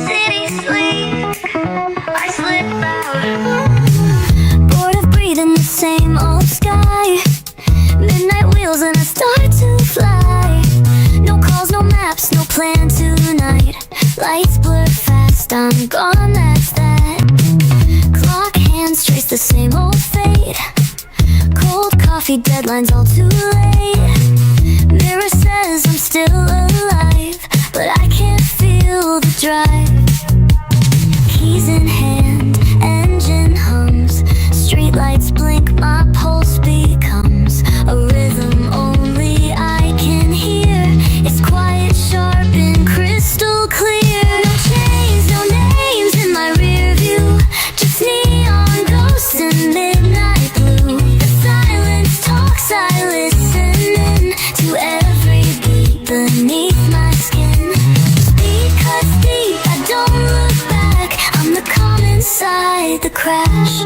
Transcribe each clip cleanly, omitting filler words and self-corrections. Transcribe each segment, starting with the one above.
City sleep, I slip out. Bored of breathing the same old sky. Midnight wheels and I start to fly. No calls, no maps, no plan tonight. Lights blur fast, I'm gone, that's that. Clock hands trace the same old fate. Cold coffee, deadlines all too late. Mirror says I'm still alive, but I can't feel the drive. Keys in hand, engine hums. Streetlights blink, my pulse becomes a rhythm only I can hear. It's quiet, sharp, and crystal clear. No chains, no names in my rear view. Just neon ghosts and midnight blue. The silence talks, I listen in to every beat beneath my skin. Speed cuts deep, I don't look back. I'm the calm inside the crash.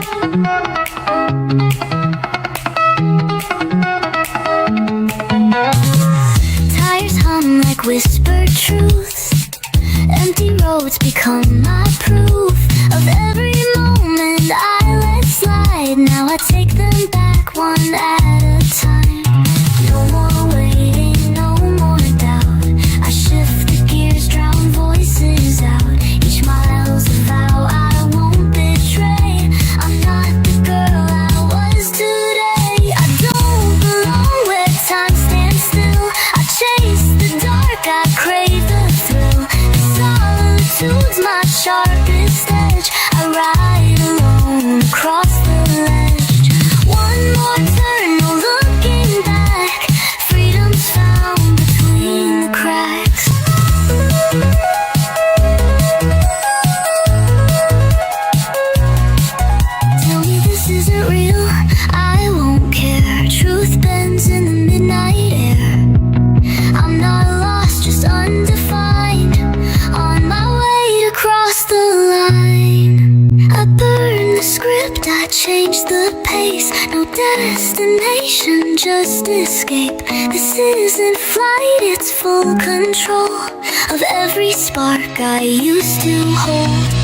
Tires hum like whispered truths. Empty roads become my proof of every moment I let slide. Now I take them back one at a time. No more waiting, no more doubt. I shift the gears, drown voices out. Each mile's a vow I won't betray. I'm not the girl I was today. I don't belong where time stands still. I chase the dark, I crave the thrill. Solitude's my sharpest edge. I ride alone across the ledge. One more turn, no looking back. Freedom's found between the cracks. Tell me this isn't real, I won't care. Truth bends in the midnight air. I'm not lost, just undefined. On my way to cross the line. I burn the script, I change the pace. No destination, just escape. This isn't flight, it's full control of every spark I used to hold.